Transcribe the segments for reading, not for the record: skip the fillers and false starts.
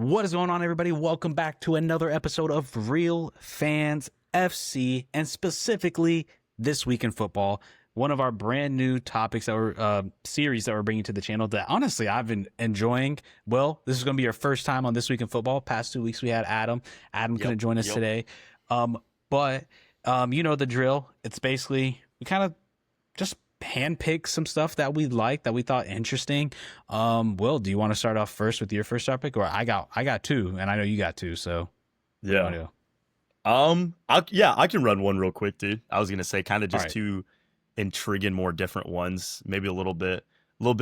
What is going on, everybody? Welcome back to another episode of Real Fans FC, and specifically This Week in Football, one of our brand new topics that we're series that we're bringing to the channel that honestly I've been enjoying. Well, this is going to be our first time on This Week in Football. Past 2 weeks we had Adam. Adam couldn't join us today, but you know the drill. It's basically we kind of just handpick some stuff that we like, that we thought interesting. Will, do you want to start off first with your first topic, or I got two, and I know you got two, so yeah. I can run one real quick, dude. I was gonna say kind of just two intriguing, more different ones, maybe a little bit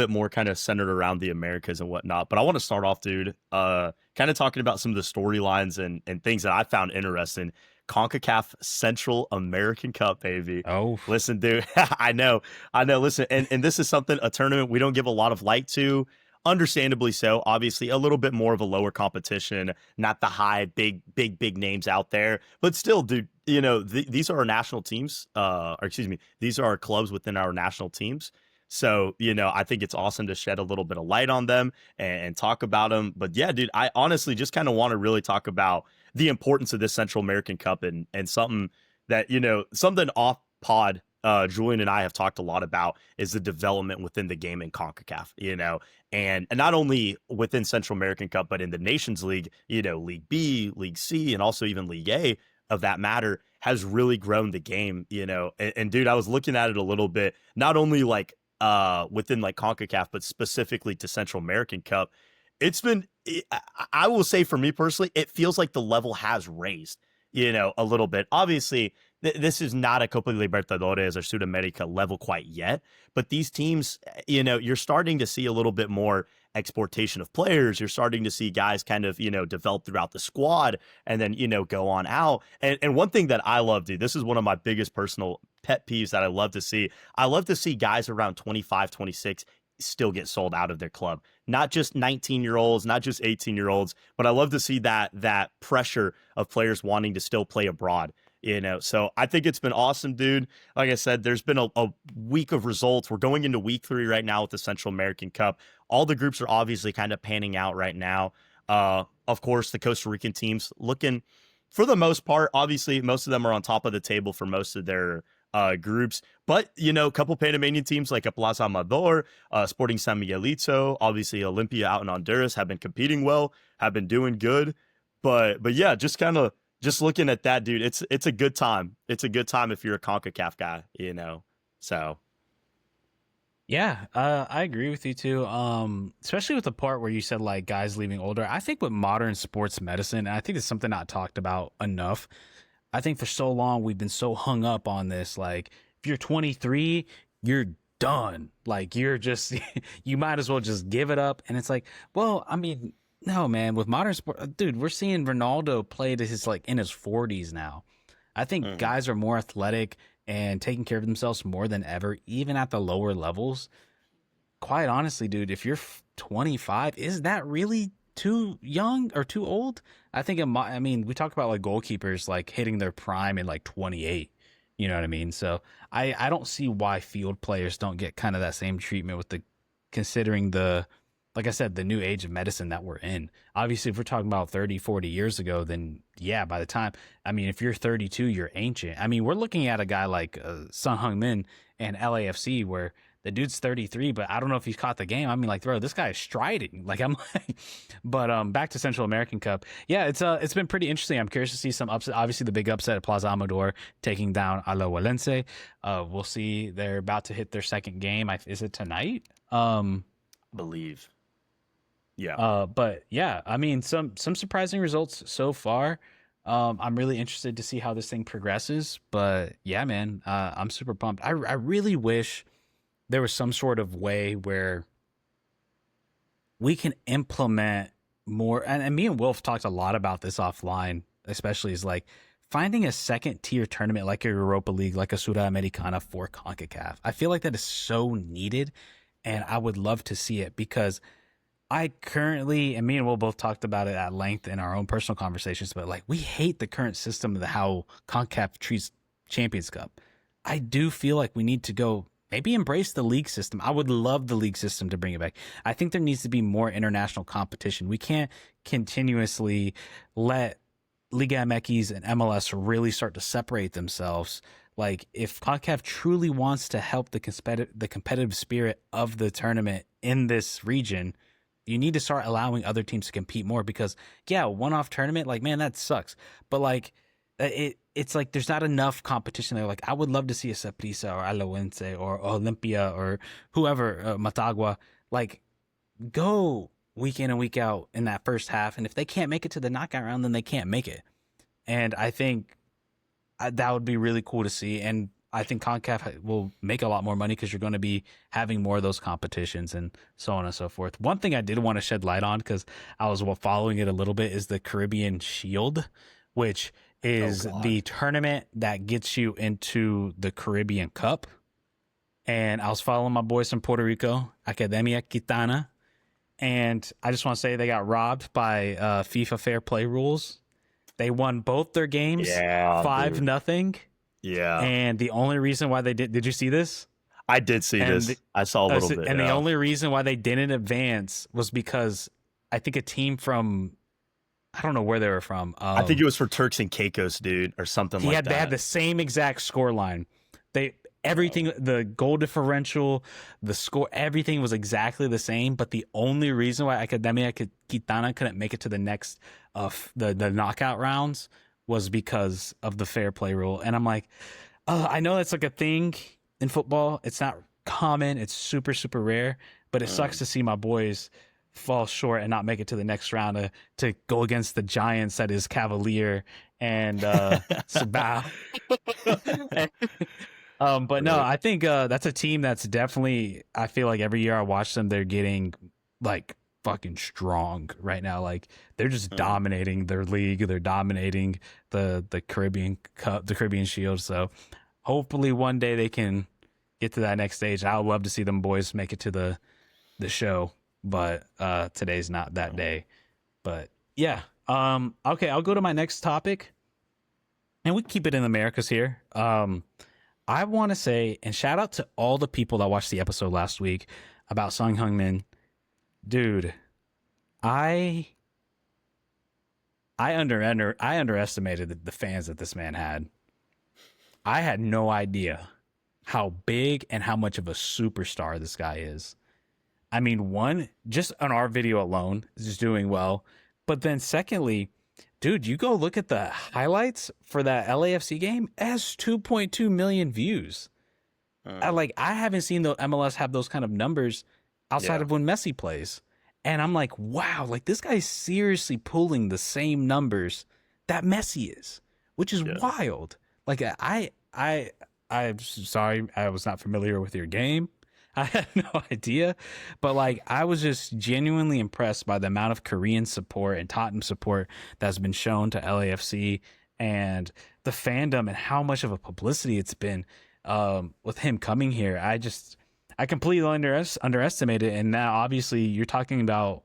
more kind of centered around the Americas and whatnot. But I want to start off, dude, kind of talking about some of the storylines and things that I found interesting. CONCACAF Central American Cup, baby. Oh, listen, dude. I know. Listen, and this is a tournament we don't give a lot of light to. Understandably so. Obviously, a little bit more of a lower competition, not the high, big names out there. But still, dude, you know, these are our national teams. These are our clubs within our national teams. So, you know, I think it's awesome to shed a little bit of light on them and talk about them. But yeah, dude, I honestly just kind of want to really talk about the importance of this Central American Cup and something that, you know, something off pod, Julian and I have talked a lot about is the development within the game in CONCACAF, you know, and not only within Central American Cup, but in the Nations League, you know, League B, League C, and also even League A of that matter has really grown the game, you know, and dude, I was looking at it a little bit, not only like within like CONCACAF, but specifically to Central American Cup. It's been, I will say for me personally, it feels like the level has raised, you know, a little bit. Obviously, this is not a Copa Libertadores or Sudamerica level quite yet, but these teams, you know, you're starting to see a little bit more exportation of players. You're starting to see guys kind of, you know, develop throughout the squad and then, you know, go on out. And one thing that I love, dude, this is one of my biggest personal pet peeves that I love to see. I love to see guys around 25, 26 still get sold out of their club. Not just 19-year-olds, not just 18-year-olds, but I love to see that pressure of players wanting to still play abroad, you know. So I think it's been awesome, dude. Like I said, there's been a week of results. We're going into week 3 right now with the Central American Cup. All the groups are obviously kind of panning out right now. Of course, the Costa Rican teams looking, for the most part, obviously, most of them are on top of the table for most of their groups, but you know, a couple Panamanian teams like Plaza Amador, Sporting San Miguelito, obviously Olympia out in Honduras have been competing well, have been doing good, but yeah, just looking at that, dude, it's a good time. It's a good time if you're a CONCACAF guy, you know. So yeah, I agree with you too. Especially with the part where you said like guys leaving older. I think with modern sports medicine, and I think it's something not talked about enough. I think for so long we've been so hung up on this. Like, if you're 23, you're done. Like, you're just, you might as well just give it up. And it's like, well, I mean, no, man. With modern sport, dude, we're seeing Ronaldo play to his like in his 40s now. I think guys are more athletic and taking care of themselves more than ever, even at the lower levels. Quite honestly, dude, if you're 25, is that really too young or too old? I think I mean, we talk about like goalkeepers like hitting their prime in like 28, you know what I mean? So I don't see why field players don't get kind of that same treatment with considering like I said, the new age of medicine that we're in. Obviously, if we're talking about 30, 40 years ago, then yeah, by the time, I mean, if you're 32, you're ancient. I mean, we're looking at a guy like Sung-Hyun Min and LAFC where the dude's 33, but I don't know if he's caught the game. I mean, like, bro, this guy is striding. Like, I'm like, but back to Central American Cup. Yeah, it's been pretty interesting. I'm curious to see some upset. Obviously, the big upset at Plaza Amador taking down Alajuelense. We'll see. They're about to hit their second game. Is it tonight? Believe. Yeah. But yeah, I mean, some surprising results so far. I'm really interested to see how this thing progresses. But yeah, man, I'm super pumped. I really wish there was some sort of way where we can implement more. And me and Wolf talked a lot about this offline, especially is like finding a second tier tournament like a Europa League, like a Sudamericana for CONCACAF. I feel like that is so needed, and I would love to see it because I currently, and me and Will both talked about it at length in our own personal conversations, but like we hate the current system of how CONCACAF treats Champions Cup. I do feel like we need to go maybe embrace the league system. I would love the league system to bring it back. I think there needs to be more international competition. We can't continuously let Liga MX and MLS really start to separate themselves. Like, if CONCACAF truly wants to help the competitive spirit of the tournament in this region, you need to start allowing other teams to compete more, because yeah, one-off tournament, like, man, that sucks. But like, it's like there's not enough competition there. Like, I would love to see a Saprissa or Alajuelense or Olympia or whoever, Matagua, like, go week in and week out in that first half. And if they can't make it to the knockout round, then they can't make it. And I think that would be really cool to see. And I think CONCACAF will make a lot more money because you're going to be having more of those competitions and so on and so forth. One thing I did want to shed light on, because I was following it a little bit, is the Caribbean Shield, which is the tournament that gets you into the Caribbean Cup. And I was following my boys from Puerto Rico, Academia Quitana, and I just want to say they got robbed by FIFA fair play rules. They won both their games 5-0. Yeah. And the only reason why they did you see this? I did see this. I saw a little bit. And the only reason why they didn't advance was because I think a team from, I don't know where they were from. I think it was for Turks and Caicos, dude, or something like that. They had the same exact score line. Everything, the goal differential, the score, everything was exactly the same. But the only reason why Academia Quitana couldn't make it to the next the knockout rounds was because of the fair play rule. And I'm like, I know that's like a thing in football. It's not common. It's super, super rare. But it sucks to see my boys fall short and not make it to the next round to go against the giants that is Cavalier and Sabah. But no, I think that's a team that's definitely, I feel like every year I watch them, they're getting like fucking strong right now. Like, they're just dominating their league. They're dominating the Caribbean Cup, the Caribbean Shield. So hopefully one day they can get to that next stage. I would love to see them boys make it to the show, but today's not that day. But yeah. Okay, I'll go to my next topic, and we keep it in the Americas here. I want to say, and shout out to all the people that watched the episode last week about Sung-Hyun Min. Dude, I underestimated the fans that this man had. I had no idea how big and how much of a superstar this guy is. I mean, one, just on our video alone, is just doing well. But then secondly, dude, you go look at the highlights for that LAFC game, it has 2.2 million views. I haven't seen the MLS have those kind of numbers outside of when Messi plays. And I'm like, wow, like, this guy's seriously pulling the same numbers that Messi is, which is wild. Like, I'm sorry, I was not familiar with your game. I had no idea, but like, I was just genuinely impressed by the amount of Korean support and Tottenham support that's been shown to LAFC, and the fandom and how much of a publicity it's been with him coming here. I completely underestimated it. And now obviously you're talking about,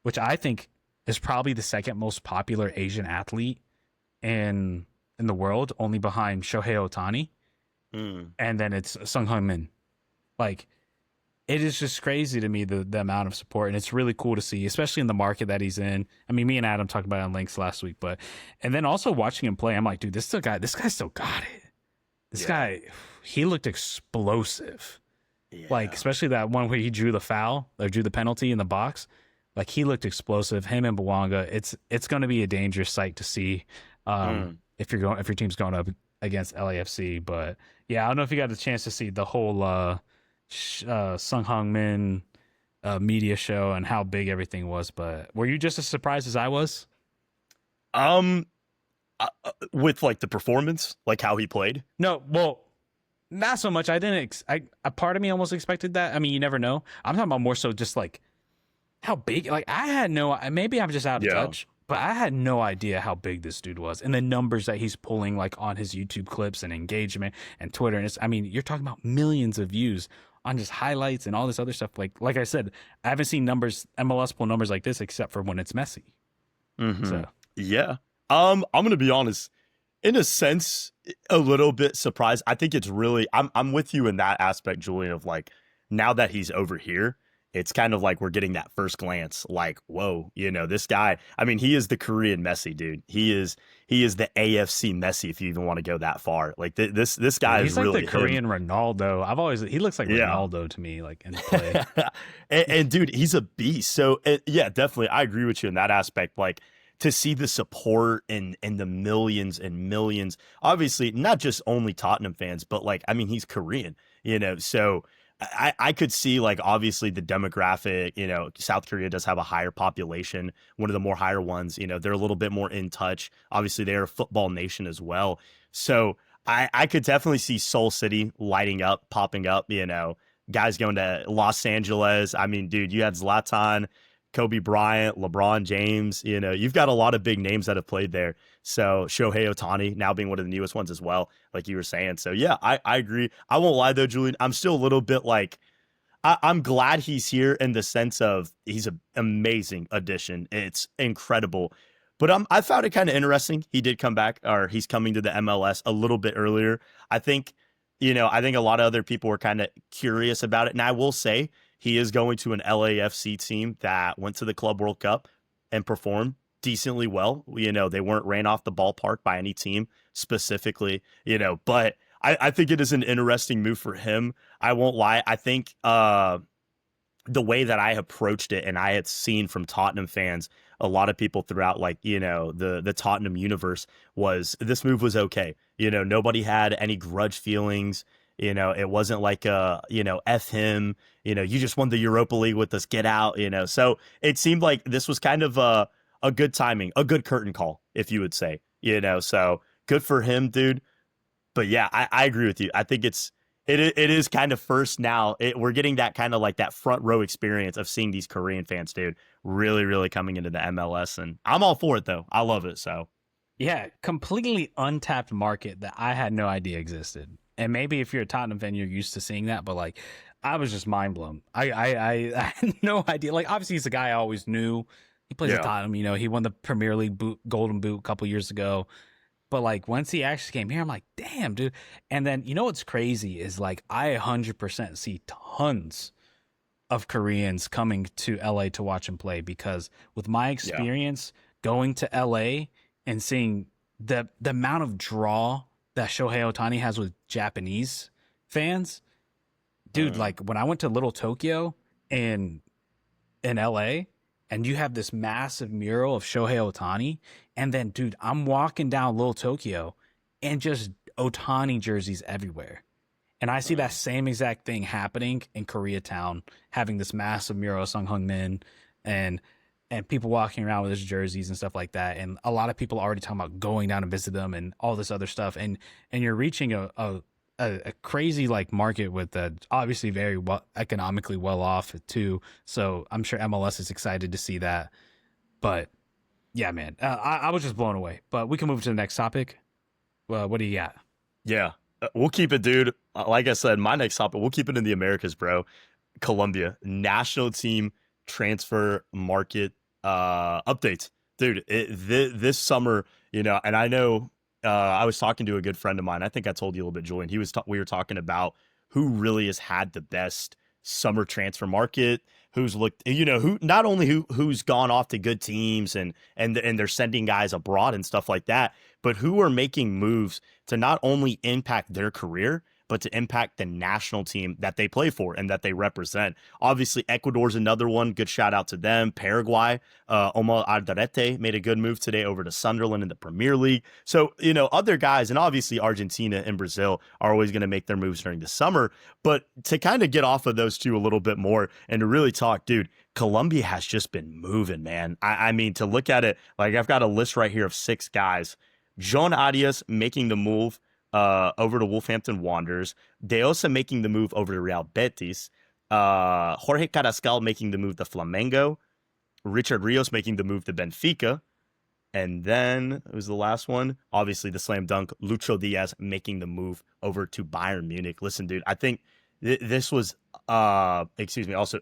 which I think is probably the second most popular Asian athlete in the world, only behind Shohei Ohtani. And then it's Sung-Hyun Min. Like, it is just crazy to me, the amount of support, and it's really cool to see, especially in the market that he's in. I mean, me and Adam talked about it on Links last week, and then also watching him play, I'm like, dude, this guy still got it. This guy, he looked explosive. Yeah. Like, especially that one where he drew the penalty in the box. Like, he looked explosive. Him and Bouanga, it's going to be a dangerous sight to see if your team's going up against LAFC. But yeah, I don't know if you got a chance to see the whole Sung-Hyun Min media show and how big everything was, but were you just as surprised as I was? With like the performance, like how he played? No, well, not so much. I didn't. A part of me almost expected that. I mean, you never know. I'm talking about more so just like how big. Like, I had no. Maybe I'm just out of touch, but I had no idea how big this dude was, and the numbers that he's pulling, like on his YouTube clips and engagement and Twitter. And I mean, you're talking about millions of views on just highlights and all this other stuff. Like I said, I haven't seen MLS pull numbers like this except for when it's Messi. So yeah. I'm gonna be honest. in a sense, a little bit surprised. I think it's really I'm with you in that aspect, Julian, of like now that he's over here, it's kind of like we're getting that first glance, like, whoa, this guy, I mean, he is the Korean Messi, dude. He is the AFC Messi, if you even want to go that far. Like this Dude, guy is he's like the really him. Korean Ronaldo. He looks like Yeah. Ronaldo to me, like in play. And dude, he's a beast. So yeah, definitely, I agree with you in that aspect. Like to see the support and the millions and millions, obviously not just only Tottenham fans, but like I mean, he's Korean, so. I could see like obviously the demographic, South Korea does have a higher population, one of the more higher ones, they're a little bit more in touch. Obviously, they're a football nation as well. So I could definitely see Seoul City lighting up, popping up, guys going to Los Angeles. I mean, dude, you had Zlatan, Kobe Bryant, LeBron James, you've got a lot of big names that have played there. So Shohei Ohtani now being one of the newest ones as well, like you were saying. So yeah, I agree. I won't lie though, Julian. I'm still a little bit like I'm glad he's here in the sense of he's an amazing addition. It's incredible. But I found it kind of interesting. He did come back, or he's coming to the MLS a little bit earlier. I think, I think a lot of other people were kind of curious about it. And I will say he is going to an LAFC team that went to the Club World Cup and performed decently well. They weren't ran off the ballpark by any team specifically, but I think it is an interesting move for him. I won't lie. I think the way that I approached it, and I had seen from Tottenham fans, a lot of people throughout, like, the Tottenham universe, was this move was okay. Nobody had any grudge feelings. It wasn't like F him, you just won the Europa League with us, get out, So it seemed like this was kind of a good timing, a good curtain call, if you would say, so good for him, dude. But yeah, I agree with you. I think it is kind of first now. We're getting that kind of like that front row experience of seeing these Korean fans, dude, really, really coming into the MLS. And I'm all for it, though. I love it. So, Yeah, completely untapped market that I had no idea existed. And maybe if you're a Tottenham fan, you're used to seeing that, but like I was just mind blown. I had no idea. Like obviously he's a guy I always knew. He plays at yeah. Tottenham, he won the Premier League Golden Boot a couple years ago. But like once he actually came here, I'm like, damn, dude. And then what's crazy is like I 100% see tons of Koreans coming to LA to watch him play because with my Yeah. experience going to LA and seeing the amount of draw that Shohei Ohtani has with Japanese fans, dude, Mm. like when I went to Little Tokyo in LA and you have this massive mural of Shohei Ohtani, and then dude, I'm walking down Little Tokyo and just Ohtani jerseys everywhere. And I see that Mm. same exact thing happening in Koreatown, having this massive mural of Sung-Hyun Min and people walking around with his jerseys and stuff like that. And a lot of people are already talking about going down and visit them and all this other stuff. And you're reaching a crazy like market with obviously very well economically well off too. So I'm sure MLS is excited to see that. But yeah, man, I was just blown away. But we can move to the next topic. What do you got? Yeah. We'll keep it, dude. Like I said, my next topic, we'll keep it in the Americas, bro. Colombia national team transfer market updates, dude. This summer, and I know I was talking to a good friend of mine. I think I told you a little bit, Julian. We were talking about who really has had the best summer transfer market, who's looked, who not only who's gone off to good teams and they're sending guys abroad and stuff like that, but who are making moves to not only impact their career, but to impact the national team that they play for and that they represent. Obviously, Ecuador's another one. Good shout out to them. Paraguay, Omar Alderete made a good move today over to Sunderland in the Premier League. So, other guys, and obviously Argentina and Brazil are always going to make their moves during the summer. But to kind of get off of those two a little bit more and to really talk, dude, Colombia has just been moving, man. I mean, to look at it, like I've got a list right here of 6 guys. John Arias making the move over to Wolverhampton Wanderers. Deosa making the move over to Real Betis. Jorge Carrascal making the move to Flamengo. Richard Rios making the move to Benfica. And then it was the last one. Obviously, the slam dunk. Lucho Diaz making the move over to Bayern Munich. Listen, dude, I think this was, also,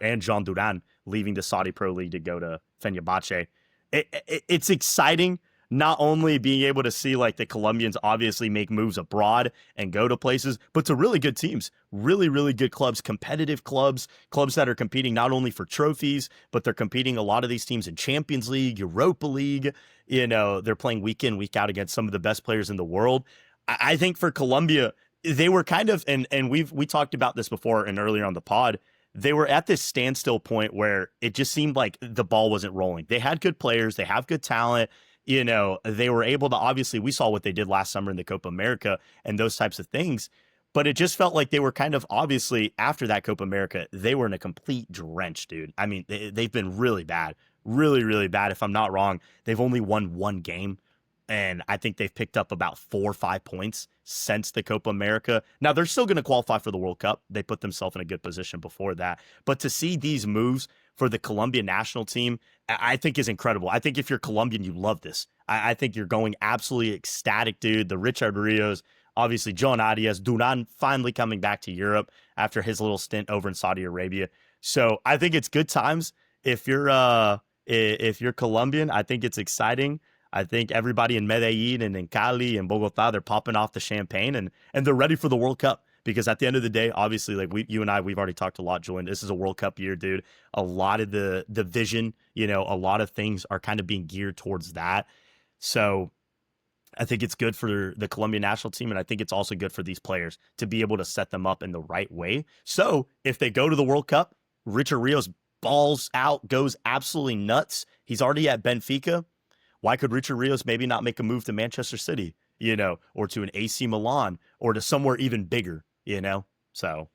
and Jean Duran leaving the Saudi Pro League to go to Fenerbahce. It's exciting. not only being able to see like the Colombians obviously make moves abroad and go to places, but to really good teams, really, really good clubs, competitive clubs, clubs that are competing not only for trophies, but they're competing a lot of these teams in Champions League, Europa League. You know, they're playing week in, week out against some of the best players in the world. I think for Colombia, they were kind of, and we talked about this before and earlier on the pod, they were at this standstill point where it just seemed like the ball wasn't rolling. They had good players, they have good talent. You know, they were able to, obviously, we saw what they did last summer in the Copa America and those types of things. But it just felt like they were kind of, obviously, after that Copa America, they were in a complete drench, dude. I mean, they've been really bad, really, really bad. If I'm not wrong, they've only won one game. And I think they've picked up about 4 or 5 points since the Copa America. Now, they're still going to qualify for the World Cup. They put themselves in a good position before that. But to see these moves for the Colombian national team, I think is incredible. I think if you're Colombian, you love this. I think you're going absolutely ecstatic, dude. The Richard Rios, obviously, John Arias, Duran finally coming back to Europe after his little stint over in Saudi Arabia. So I think it's good times. If you're Colombian, I think it's exciting. I think everybody in Medellin and in Cali and Bogota, they're popping off the champagne and they're ready for the World Cup. Because at the end of the day, obviously, like you and I, we've already talked a lot, Julian. This is a World Cup year, dude. A lot of the vision, you know, a lot of things are kind of being geared towards that. So I think it's good for the Colombian national team, and I think it's also good for these players to be able to set them up in the right way. So if they go to the World Cup, Richard Rios balls out, goes absolutely nuts. He's already at Benfica. Why could Richard Rios maybe not make a move to Manchester City, you know, or to an AC Milan or to somewhere even bigger, you know? So.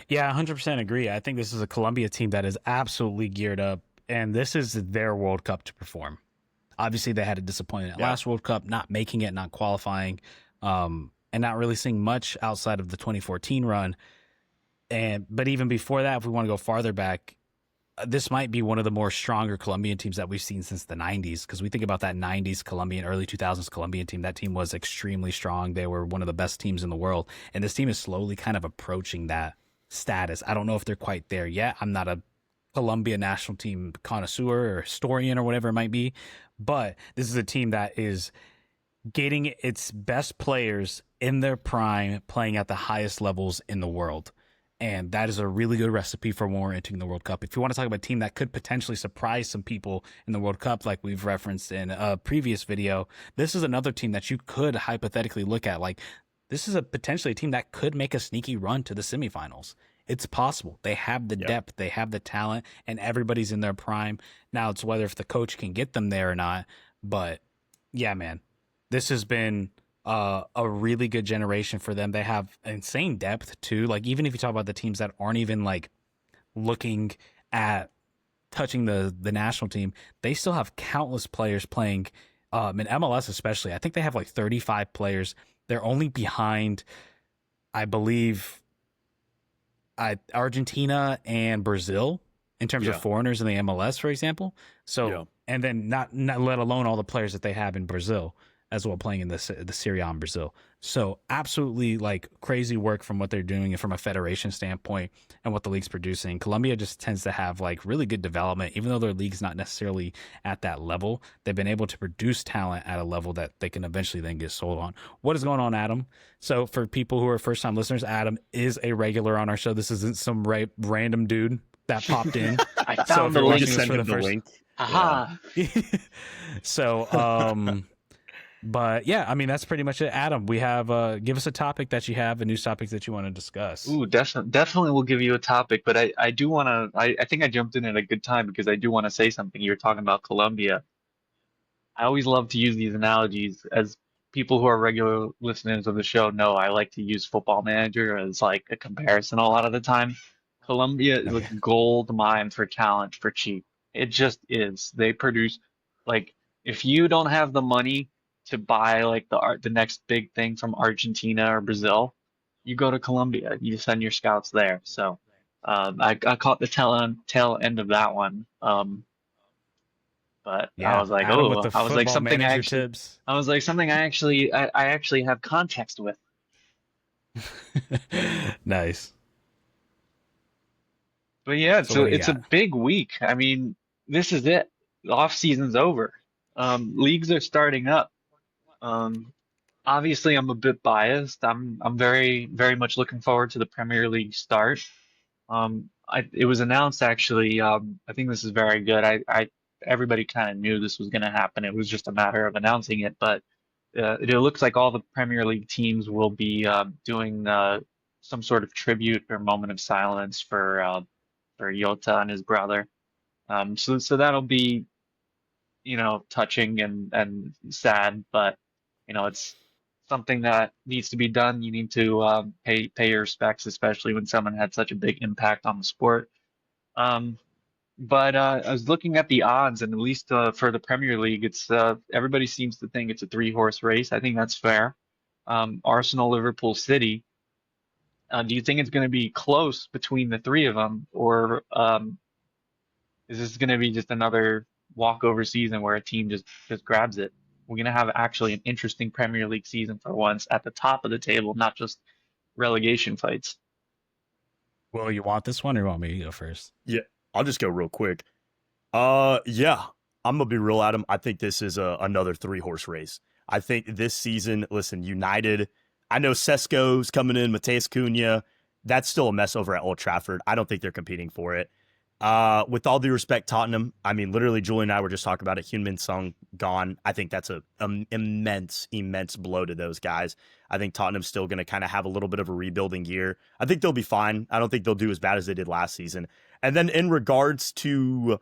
Yeah, 100% agree. I think this is a Colombia team that is absolutely geared up, and this is their World Cup to perform. Obviously, they had a disappointment at last World Cup, not making it, not qualifying, and not really seeing much outside of the 2014 run. But even before that, if we want to go farther back, this might be one of the more stronger Colombian teams that we've seen since the 90s, because we think about that 90s Colombian, early 2000s Colombian team. That team was extremely strong. They were one of the best teams in the world, and this team is slowly kind of approaching that status. I don't know if they're quite there yet. I'm not a Colombia national team connoisseur or historian or whatever it might be, but this is a team that is getting its best players in their prime playing at the highest levels in the world. And that is a really good recipe for when we're entering the World Cup. If you want to talk about a team that could potentially surprise some people in the World Cup, like we've referenced in a previous video, this is another team that you could hypothetically look at. Like, this is potentially a team that could make a sneaky run to the semifinals. It's possible. They have the depth, they have the talent, and everybody's in their prime. Now it's whether if the coach can get them there or not. But yeah, man, this has been a really good generation for them. They have insane depth too. Like, even if you talk about the teams that aren't even like looking at touching the national team, they still have countless players playing in MLS especially. I think they have like 35 players. They're only behind, I believe, Argentina and Brazil in terms of foreigners in the MLS, for example. So, and then not let alone all the players that they have in Brazil as well, playing in the Serie A in Brazil. So absolutely like crazy work from what they're doing and from a federation standpoint and what the league's producing. Colombia just tends to have like really good development, even though their league's not necessarily at that level. They've been able to produce talent at a level that they can eventually then get sold on. What is going on, Adam? So for people who are first time listeners, Adam is a regular on our show. This isn't some random dude that popped in. I found the link. Send him the link. Aha. So, but yeah, I mean, that's pretty much it. Adam, we have, give us a topic that you have, a news topic that you want to discuss. Ooh, definitely we'll give you a topic, but I do want to, I think I jumped in at a good time because I do want to say something. You're talking about Colombia. I always love to use these analogies. As people who are regular listeners of the show know, I like to use Football Manager as like a comparison a lot of the time. Colombia is a gold mine for talent for cheap. It just is. They produce, like, if you don't have the money to buy like the next big thing from Argentina or Brazil, you go to Colombia. You send your scouts there. So I caught the tail end of that one. But yeah, I was like, Adam oh, I was like something I actually, tips. I was like something I actually have context with. Nice. But yeah, So so what do you it's a got? big week. I mean, this is it. The off season's over. Leagues are starting up. Um, Obviously, I'm a bit biased. I'm very much looking forward to the Premier League start. It was announced actually. I think this is very good. Everybody kind of knew this was going to happen. It was just a matter of announcing it. But it looks like all the Premier League teams will be doing some sort of tribute or moment of silence for Jota and his brother. So that'll be, touching and sad, but it's something that needs to be done. You need to pay your respects, especially when someone had such a big impact on the sport. Um, but I was looking at the odds, and at least for the Premier League, it's everybody seems to think it's a three-horse race. I think that's fair. Arsenal, Liverpool, City. Do you think it's going to be close between the three of them, or is this going to be just another walkover season where a team just grabs it? We're going to have actually an interesting Premier League season for once at the top of the table, not just relegation fights. Well, you want this one or you want me to go first? Yeah, I'll just go real quick. Yeah, I'm gonna be real, Adam. I think this is another three horse race. I think this season, listen, United. I know Sesko's coming in, Mateus Cunha. That's still a mess over at Old Trafford. I don't think they're competing for it. With all due respect, Tottenham. I mean, literally, Julian and I were just talking about it. Heung-Min Sung gone. I think that's a immense blow to those guys. I think Tottenham's still going to kind of have a little bit of a rebuilding year. I think they'll be fine. I don't think they'll do as bad as they did last season. And then in regards to,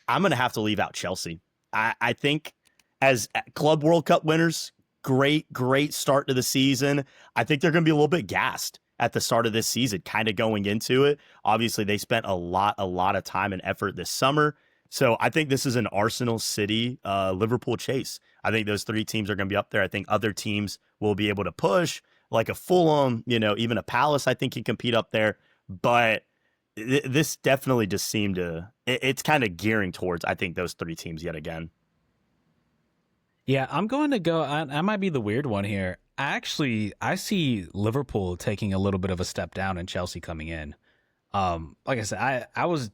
I'm going to have to leave out Chelsea. I think as Club World Cup winners, great start to the season. I think they're going to be a little bit gassed at the start of this season, kind of going into it. Obviously, they spent a lot of time and effort this summer. So I think this is an Arsenal, City, Liverpool chase. I think those three teams are going to be up there. I think other teams will be able to push, like a Fulham, even a Palace, I think can compete up there. But this definitely just seemed to, it's kind of gearing towards, I think, those three teams yet again. Yeah, I'm going to go. I might be the weird one here. I see Liverpool taking a little bit of a step down and Chelsea coming in. Like I said, I was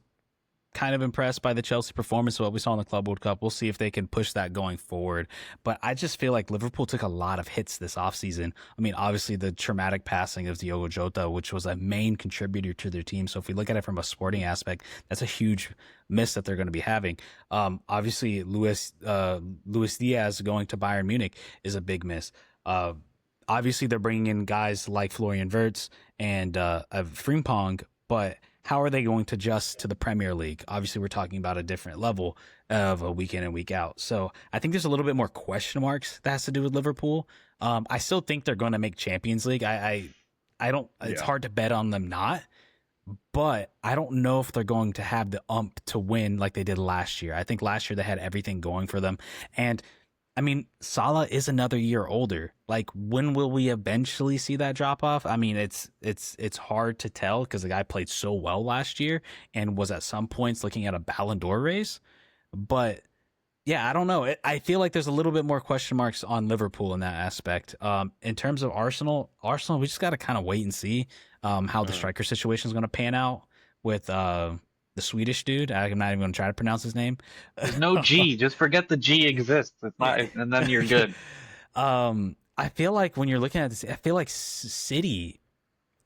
kind of impressed by the Chelsea performance, what we saw in the Club World Cup. We'll see if they can push that going forward. But I just feel like Liverpool took a lot of hits this offseason. I mean, obviously the traumatic passing of Diogo Jota, which was a main contributor to their team. So if we look at it from a sporting aspect, that's a huge miss that they're going to be having. Obviously Luis Diaz going to Bayern Munich is a big miss. Obviously they're bringing in guys like Florian Wirtz and Frimpong, but how are they going to adjust to the Premier League? Obviously, we're talking about a different level of a week in and week out. So I think there's a little bit more question marks that has to do with Liverpool. I still think they're going to make Champions League. I don't. It's hard to bet on them not, but I don't know if they're going to have the to win like they did last year. I think last year they had everything going for them, and I mean, Salah is another year older. Like, when will we eventually see that drop off? I mean, it's hard to tell because the guy played so well last year and was at some points looking at a Ballon d'Or race. But yeah, I don't know. I feel like there's a little bit more question marks on Liverpool in that aspect. In terms of Arsenal, we just got to kind of wait and see how the striker situation is going to pan out with the Swedish dude. I'm not even going to try to pronounce his name. There's no G. Just forget the G exists. It's not, and then you're good. I feel like when you're looking at this, I feel like City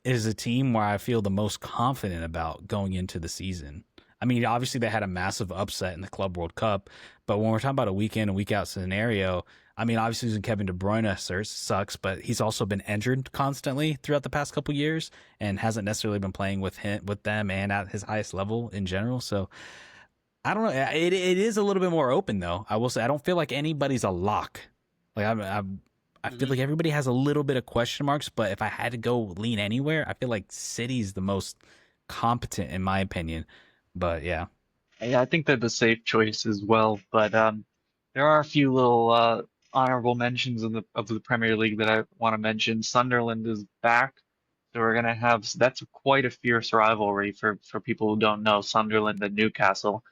is a team where I feel the most confident about going into the season. I mean, obviously they had a massive upset in the Club World Cup, but when we're talking about a week in and week out scenario, I mean, obviously losing Kevin De Bruyne sucks, but he's also been injured constantly throughout the past couple years and hasn't necessarily been playing with them and at his highest level in general. So I don't know. It is a little bit more open though. I will say I don't feel like anybody's a lock. Like I feel like everybody has a little bit of question marks, but if I had to go lean anywhere, I feel like City's the most competent in my opinion. But yeah. Yeah, I think they're the safe choice as well. But there are a few little honorable mentions of the Premier League that I want to mention. Sunderland is back, so we're gonna have that's quite a fierce rivalry for people who don't know. Sunderland and Newcastle.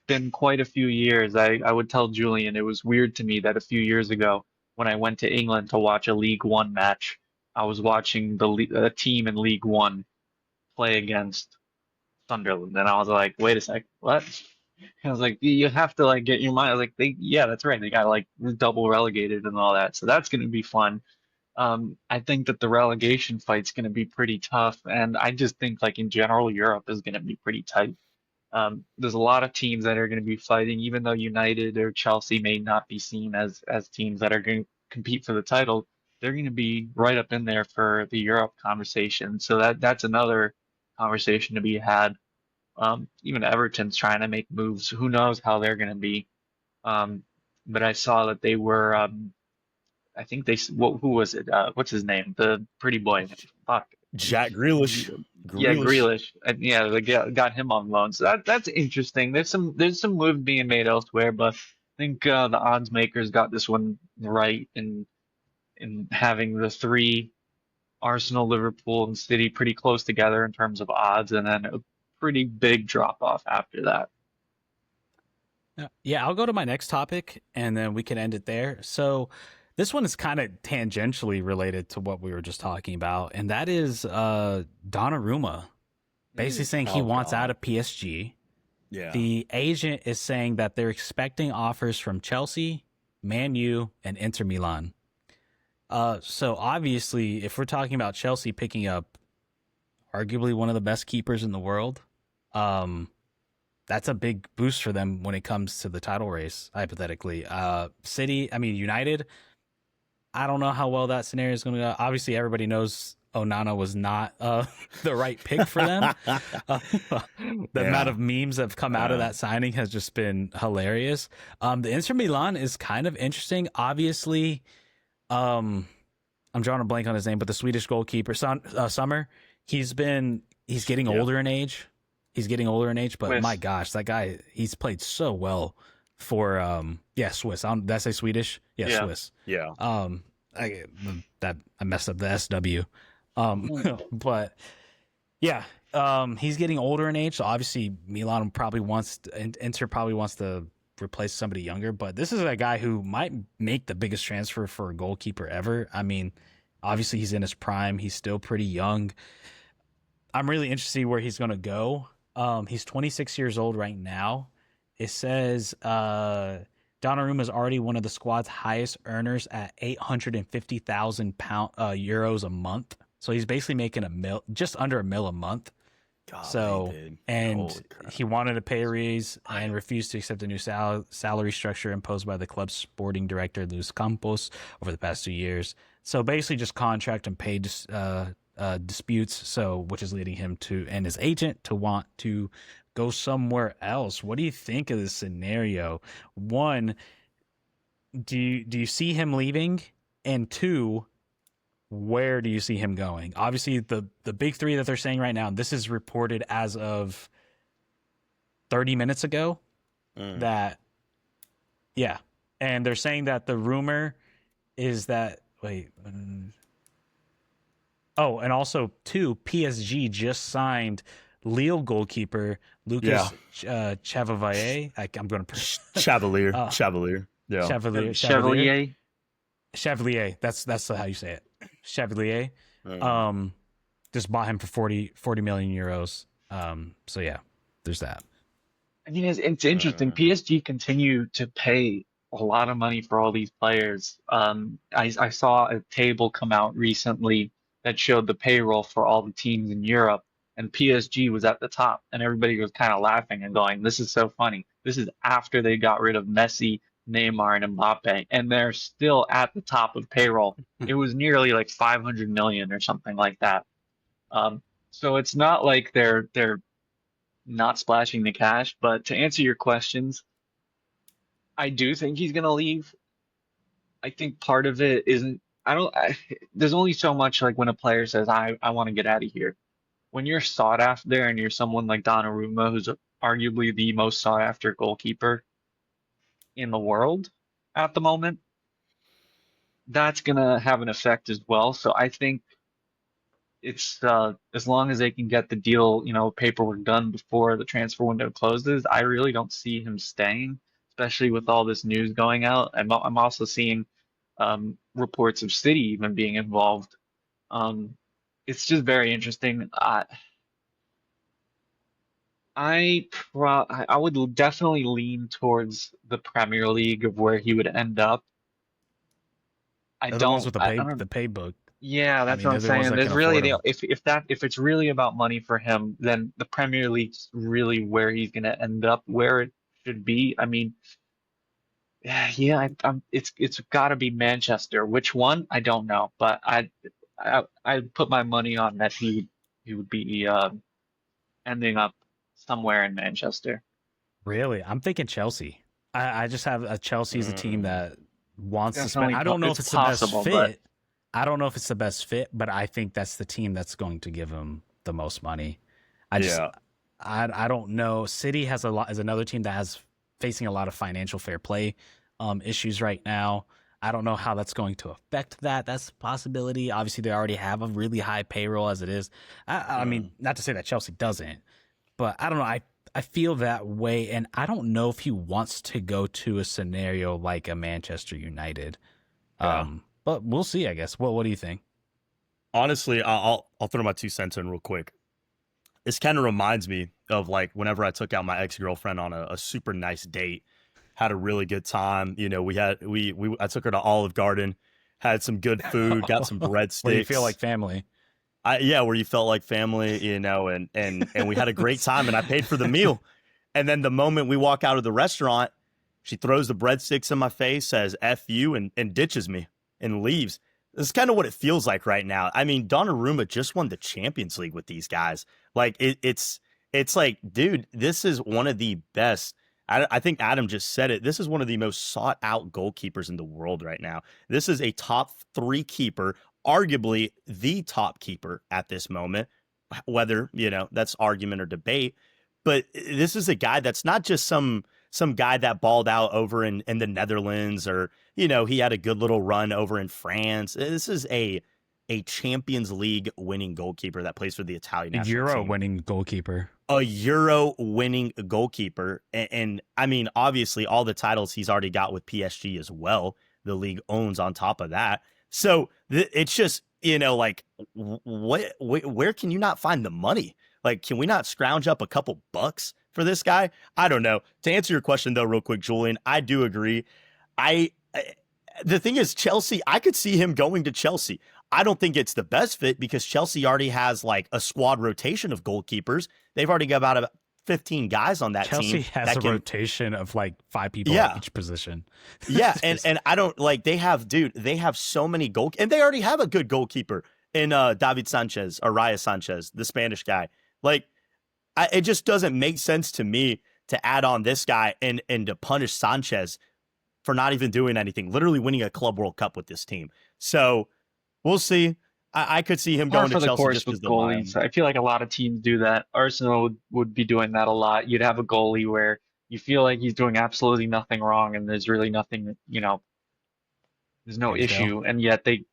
Been quite a few years. I would tell Julian it was weird to me that a few years ago when I went to England to watch a League One match, I was watching a team in League One play against Sunderland, and I was like, wait a sec, what? I was like, you have to like get your mind. I was like, yeah, that's right. They got like double relegated and all that, so that's gonna be fun. I think that the relegation fight's gonna be pretty tough, and I just think like in general, Europe is gonna be pretty tight. There's a lot of teams that are going to be fighting, even though United or Chelsea may not be seen as teams that are going to compete for the title. They're going to be right up in there for the Europe conversation. So that's another conversation to be had. Even Everton's trying to make moves. Who knows how they're going to be? Um, but I saw that they were. I think who was it? What's his name? The pretty boy. Fuck. Jack Grealish. Yeah, Grealish. Grealish. And yeah, they got him on loan. So that's interesting. There's some moves being made elsewhere, but I think the odds makers got this one right in having the three Arsenal, Liverpool, and City pretty close together in terms of odds, and then a pretty big drop off after that. Yeah, I'll go to my next topic and then we can end it there. So, this one is kind of tangentially related to what we were just talking about, and that is Donnarumma basically saying he Oh wants out God. of PSG. Yeah. The agent is saying that they're expecting offers from Chelsea, Man U, and Inter Milan. So obviously, if we're talking about Chelsea picking up arguably one of the best keepers in the world, um, that's a big boost for them when it comes to the title race, hypothetically. United, I don't know how well that scenario is going to go. Obviously, everybody knows Onana was not the right pick for them. Uh, the amount Yeah. of memes that have come out of Yeah. that signing has just been hilarious. The Inter Milan is kind of interesting. Obviously, um, I'm drawing a blank on his name, but the Swedish goalkeeper, Summer, he's getting Yeah. older in age. He's getting older in age, but my With gosh, that guy, he's played so well for Swiss. Did I say Swedish? Yeah, yeah. Swiss. Yeah. Um, I I messed up the SW. But yeah, he's getting older in age, so obviously Inter probably wants to replace somebody younger. But this is a guy who might make the biggest transfer for a goalkeeper ever. I mean, obviously he's in his prime. He's still pretty young. I'm really interested to see where he's going to go. He's 26 years old right now. It says Donnarumma is already one of the squad's highest earners at 850,000 euros a month. So he's basically making just under a mil a month. God, So, dude. and Holy crap. he wanted a pay raise and refused to accept the new salary structure imposed by the club's sporting director, Luis Campos, over the past 2 years. So basically, just contract and pay disputes. So, which is leading him and his agent to want to go somewhere else. What do you think of this scenario? One, do you see him leaving? And two, where do you see him going? Obviously, the big three that they're saying right now, this is reported as of 30 minutes ago, Mm. that, yeah. And they're saying that the rumor is that, oh, and also, two, PSG just signed Lille goalkeeper Yeah. Lucas Chevalier. I'm going to Chevalier. uh, Chevalier. Yeah. Chevalier. Chevalier. That's how you say it. Chevalier. Mm. Just bought him for 40 million euros. So yeah, there's that. I mean, it's interesting. Mm. PSG continue to pay a lot of money for all these players. I saw a table come out recently that showed the payroll for all the teams in Europe, and PSG was at the top, and everybody was kind of laughing and going, "This is so funny." This is after they got rid of Messi, Neymar, and Mbappe, and they're still at the top of payroll. It was nearly like 500 million or something like that. So it's not like they're not splashing the cash. But to answer your questions, I do think he's gonna leave. I think part of it isn't. I don't. There's only so much like when a player says, "I want to get out of here." When you're sought after and you're someone like Donnarumma, who's arguably the most sought after goalkeeper in the world at the moment, that's gonna have an effect as well. So I think it's as long as they can get the deal, paperwork done before the transfer window closes, I really don't see him staying, especially with all this news going out. I'm also seeing reports of City even being involved. Um, it's just very interesting. I would definitely lean towards the Premier League of where he would end up. They're the ones with I don't. the pay book. Yeah, I that's mean, what I'm they're the ones saying. that There's can really afford them. if it's really about money for him, then the Premier League's really where he's gonna end up, where it should be. I mean, yeah, it's got to be Manchester. Which one? I don't know, but I put my money on that he would be ending up somewhere in Manchester. Really, I'm thinking Chelsea. I just have a Chelsea's a team Mm, that wants to spend. Definitely, I don't know it's if it's the best possible, but fit. I don't know if it's the best fit, but I think that's the team that's going to give him the most money. I just yeah. I don't know. City has a lot is another team that has facing a lot of financial fair play issues right now. I don't know how that's going to affect that. That's a possibility. Obviously, they already have a really high payroll as it is. I Mm. mean, not to say that Chelsea doesn't, but I don't know. I feel that way, and I don't know if he wants to go to a scenario like a Manchester United. Yeah. But we'll see. I guess. What do you think? Honestly, I'll throw my 2 cents in real quick. This kind of reminds me of like whenever I took out my ex girlfriend on a super nice date, had a really good time. You know, we I took her to Olive Garden, had some good food, got some Where you feel like breadsticks. family. Yeah, where you felt like family, you know, and we had a great time, and I paid for the meal. And then the moment we walk out of the restaurant, she throws the breadsticks in my face, says "F you," and ditches me and leaves. This is kind of what it feels like right now. I mean, Donnarumma just won the Champions League with these guys. Like it's like, dude, this is one of the best. I think Adam just said it. This is one of the most sought out goalkeepers in the world right now. This is a top 3 keeper, arguably the top keeper at this moment. Whether you know that's argument or debate, but this is a guy that's not just some guy that balled out over in the Netherlands, or you know he had a good little run over in France. This is a Champions League winning goalkeeper that plays for the Italian A national Euro team, winning goalkeeper. a Euro winning goalkeeper, and I mean obviously all the titles he's already got with PSG as well. The league owns on top of that, so it's just you know like where can you not find the money? Like, can we not scrounge up a couple bucks for this guy? I don't know. To answer your question though, real quick, Julian, I do agree. I the thing is, Chelsea, I could see him going to Chelsea. I don't think it's the best fit because Chelsea already has like a squad rotation of goalkeepers. They've already got about 15 guys on that team Chelsea has that a can, rotation of like 5 people at yeah, each position. yeah, and I don't like they have, dude, they have so many and they already have a good goalkeeper in David Sanchez or Raya Sanchez, the Spanish guy. Like, it just doesn't make sense to me to add on this guy and to punish Sanchez for not even doing anything, literally winning a Club World Cup with this team. So we'll see. I could see him par going to for the Chelsea course just with because they'll buy goalies. him. I feel like a lot of teams do that. Arsenal would be doing that a lot. You'd have a goalie where you feel like he's doing absolutely nothing wrong and there's really nothing, there's no Can't tell. issue, and yet they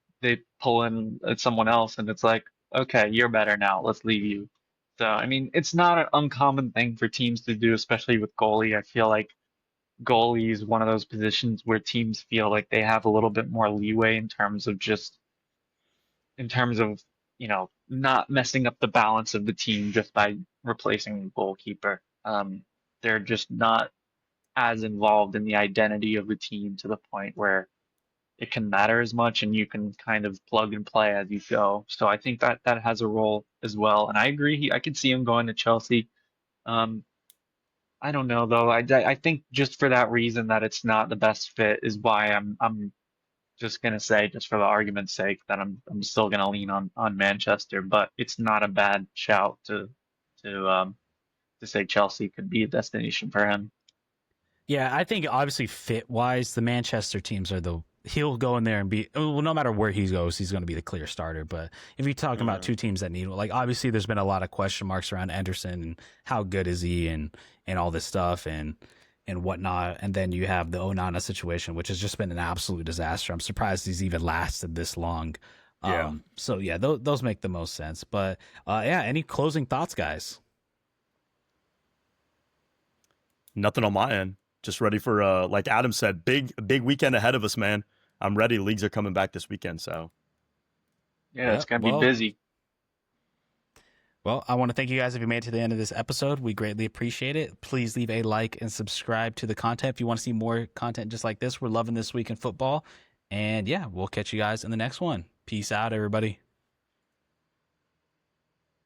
pull in someone else and it's like, okay, you're better now. Let's leave you. So, I mean, it's not an uncommon thing for teams to do, especially with goalie. I feel like goalie is one of those positions where teams feel like they have a little bit more leeway in terms of, not messing up the balance of the team just by replacing the goalkeeper. They're just not as involved in the identity of the team to the point where it can matter as much and you can kind of plug and play as you go. So I think that that has a role as well. And I agree, I could see him going to Chelsea. Um, I don't know though. I think just for that reason that it's not the best fit is why I'm just gonna say, just for the argument's sake, that I'm still gonna lean on Manchester, but it's not a bad shout to say Chelsea could be a destination for him. Yeah, I think obviously fit wise, the Manchester teams are the he'll go in there and be well. No matter where he goes, he's going to be the clear starter. But if you're talking about Mm. two teams that need, like obviously, there's been a lot of question marks around Anderson and how good is he and all this stuff and whatnot. And then you have the Onana situation, which has just been an absolute disaster. I'm surprised he's even lasted this long. Yeah. So yeah, those make the most sense. But yeah, any closing thoughts, guys? Nothing on my end. Just ready for like Adam said, big weekend ahead of us, man. I'm ready. Leagues are coming back this weekend, so Yeah, Yeah, it's gonna be well, busy. Well, I want to thank you guys if you made it to the end of this episode. We greatly appreciate it. Please leave a like and subscribe to the content if you want to see more content just like this. We're loving This Week in Football. And yeah, we'll catch you guys in the next one. Peace out, everybody.